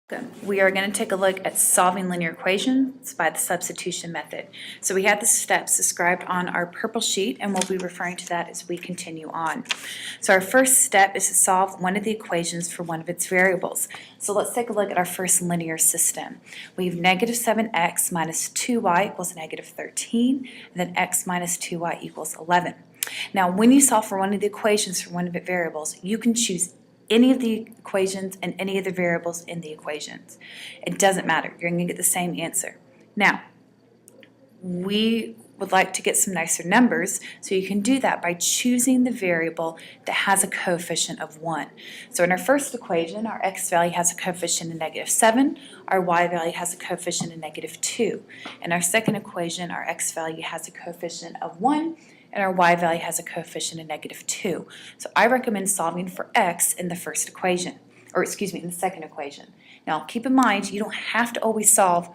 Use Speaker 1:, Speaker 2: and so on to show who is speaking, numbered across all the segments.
Speaker 1: Good. We are going to take a look at solving linear equations by the substitution method. So we have the steps described on our purple sheet, and we'll be referring to that as we continue on. So our first step is to solve one of the equations for one of its variables. So let's take a look at our first linear system. We have negative 7x minus 2y equals negative 13, and then x minus 2y equals 11. Now, when you solve for one of the equations for one of its variables, you can choose any of the equations and any of the variables in the equations. It doesn't matter. You're going to get the same answer. Now, we would like to get some nicer numbers, so you can do that by choosing the variable that has a coefficient of 1. So in our first equation, our x value has a coefficient of negative 7, our y value has a coefficient of negative 2. In our second equation, our x value has a coefficient of 1, and our y value has a coefficient of negative 2. So I recommend solving for x in the first equation, or excuse me, in the second equation. Now keep in mind, you don't have to always solve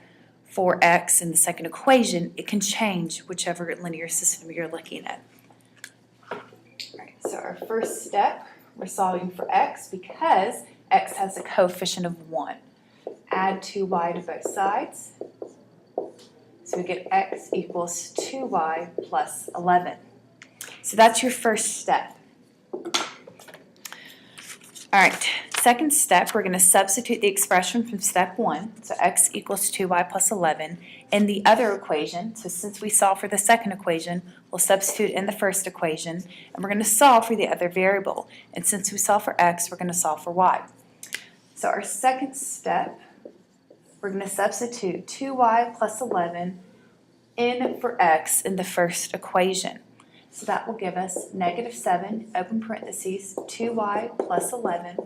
Speaker 1: for x in the second equation. It can change whichever linear system you're looking at. All right, so our first step, we're solving for x because x has a coefficient of 1. Add 2y to both sides. So we get x equals 2y plus 11. So that's your first step. All right, second step, we're going to substitute the expression from step 1, so x equals 2y plus 11, in the other equation. So since we solved for the second equation, we'll substitute in the first equation, and we're going to solve for the other variable. And since we solved for x, we're going to solve for y. So our second step, we're going to substitute 2y plus 11 in for x in the first equation. So that will give us negative 7, open parentheses, 2y plus 11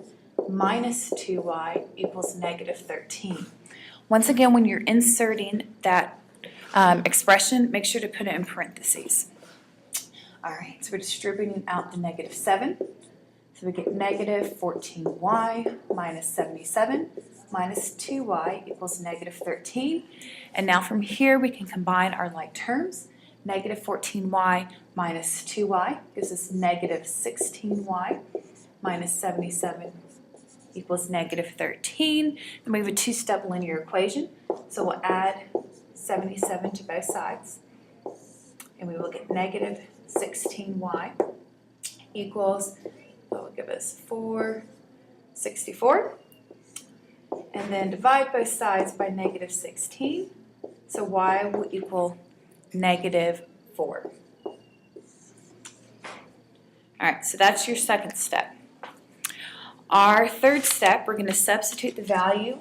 Speaker 1: minus 2y equals negative 13. Once again, when you're inserting that expression, make sure to put it in parentheses. All right, so we're distributing out the negative 7. So we get negative 14y minus 77 minus 2y equals negative 13. And now from here we can combine our like terms. Negative 14y minus 2y gives us negative 16y minus 77 equals negative 13. And we have a two-step linear equation. So we'll add 77 to both sides. And we will get negative 16y equals, that will give us 464. And then divide both sides by negative 16. So y will equal negative 4. All right, so that's your second step. Our third step, we're going to substitute the value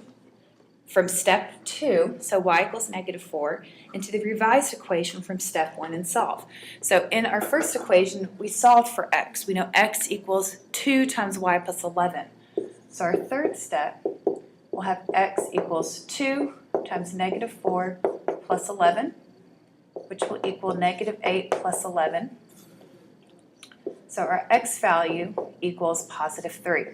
Speaker 1: from step 2, so y equals negative 4, into the revised equation from step 1 and solve. So in our first equation, we solved for x. We know x equals 2 times y plus 11. So our third step, we'll have x equals 2 times negative 4 plus 11, which will equal negative 8 plus 11. So our x value equals positive 3.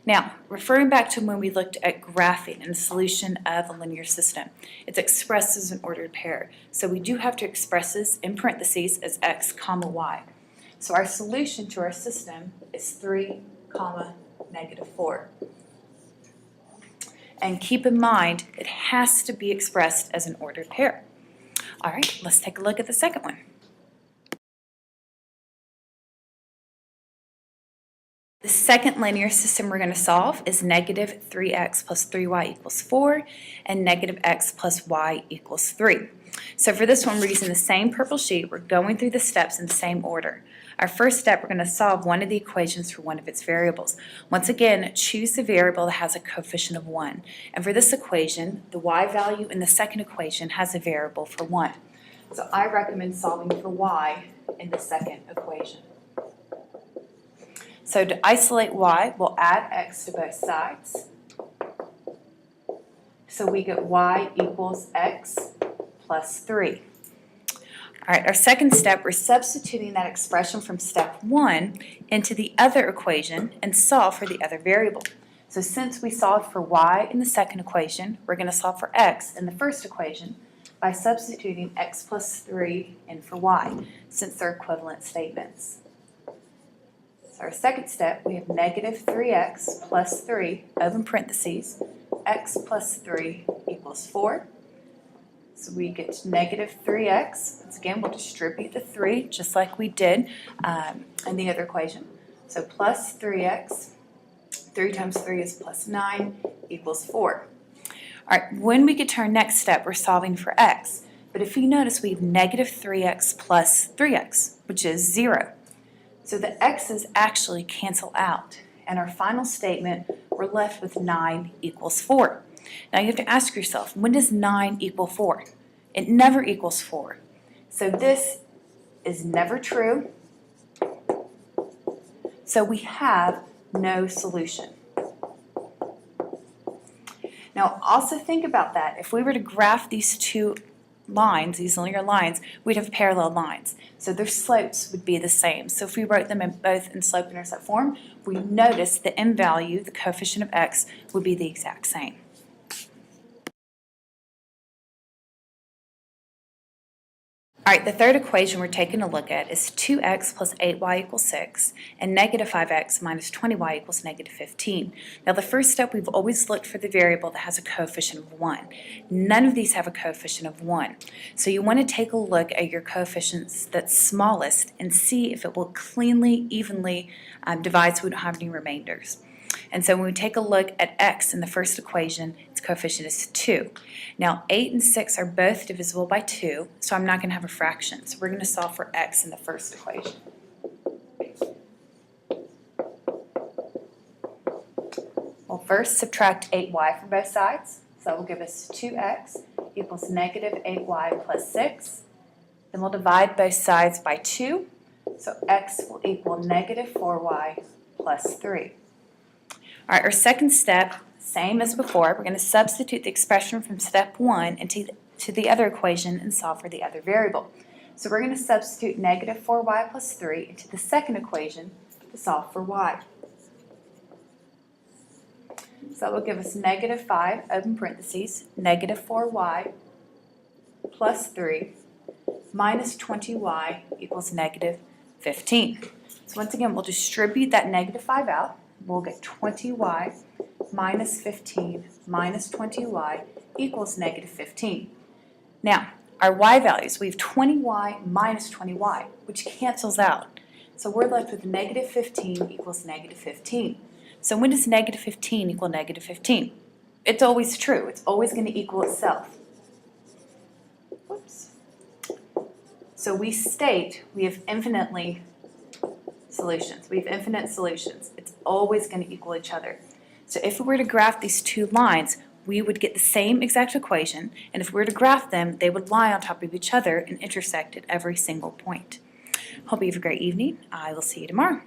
Speaker 1: Now, referring back to when we looked at graphing and the solution of a linear system, it's expressed as an ordered pair. So we do have to express this in parentheses as x comma y. So our solution to our system is 3 comma negative 4. And keep in mind, it has to be expressed as an ordered pair. All right, let's take a look at the second one. The second linear system we're going to solve is negative 3x plus 3y equals 4 and negative x plus y equals 3. So for this one, we're using the same purple sheet. We're going through the steps in the same order. Our first step, we're going to solve one of the equations for one of its variables. Once again, choose the variable that has a coefficient of 1. And for this equation, the y value in the second equation has a variable for 1. So I recommend solving for y in the second equation. So to isolate y, we'll add x to both sides. So we get y equals x plus 3. All right, our second step, we're substituting that expression from step 1 into the other equation and solve for the other variable. So since we solved for y in the second equation, we're going to solve for x in the first equation by substituting x plus 3 in for y, since they're equivalent statements. So our second step, we have negative 3x plus 3, open parentheses, x plus 3 equals 4. So we get negative 3x. Once again, we'll distribute the 3 just like we did in the other equation. So plus 3x, 3 times 3 is plus 9, equals 4. All right, when we get to our next step, we're solving for x. But if you notice, we have negative 3x plus 3x, which is 0. So the x's actually cancel out. And our final statement, we're left with 9 equals 4. Now you have to ask yourself, when does 9 equal 4? It never equals 4. So this is never true. So we have no solution. Now also think about that. If we were to graph these two lines, these linear lines, we'd have parallel lines. So their slopes would be the same. So if we wrote them both in slope-intercept form, we notice the m value, the coefficient of x, would be the exact same. All right, the third equation we're taking a look at is 2x plus 8y equals 6 and negative 5x minus 20y equals negative 15. Now the first step, we've always looked for the variable that has a coefficient of 1. None of these have a coefficient of 1. So you want to take a look at your coefficients that's smallest and see if it will cleanly, evenly divide so we don't have any remainders. And so when we take a look at x in the first equation, its coefficient is 2. Now 8 and 6 are both divisible by 2, so I'm not going to have a fraction. So we're going to solve for x in the first equation. We'll first subtract 8y from both sides. So that will give us 2x equals negative 8y plus 6. Then we'll divide both sides by 2. So x will equal negative 4y plus 3. All right, our second step, same as before, we're going to substitute the expression from step 1 into the other equation and solve for the other variable. So we're going to substitute negative 4y plus 3 into the second equation to solve for y. So that will give us negative 5, open parentheses, negative 4y plus 3 minus 20y equals negative 15. So once again, we'll distribute that negative 5 out. We'll get 20y minus 15 minus 20y equals negative 15. Now, our y values, we have 20y minus 20y, which cancels out. So we're left with negative 15 equals negative 15. So when does negative 15 equal negative 15? It's always true. It's always going to equal itself. Whoops. So we state we have infinitely solutions. We have infinite solutions. It's always going to equal each other. So if we were to graph these two lines, we would get the same exact equation, and if we were to graph them, they would lie on top of each other and intersect at every single point. Hope you have a great evening. I will see you tomorrow.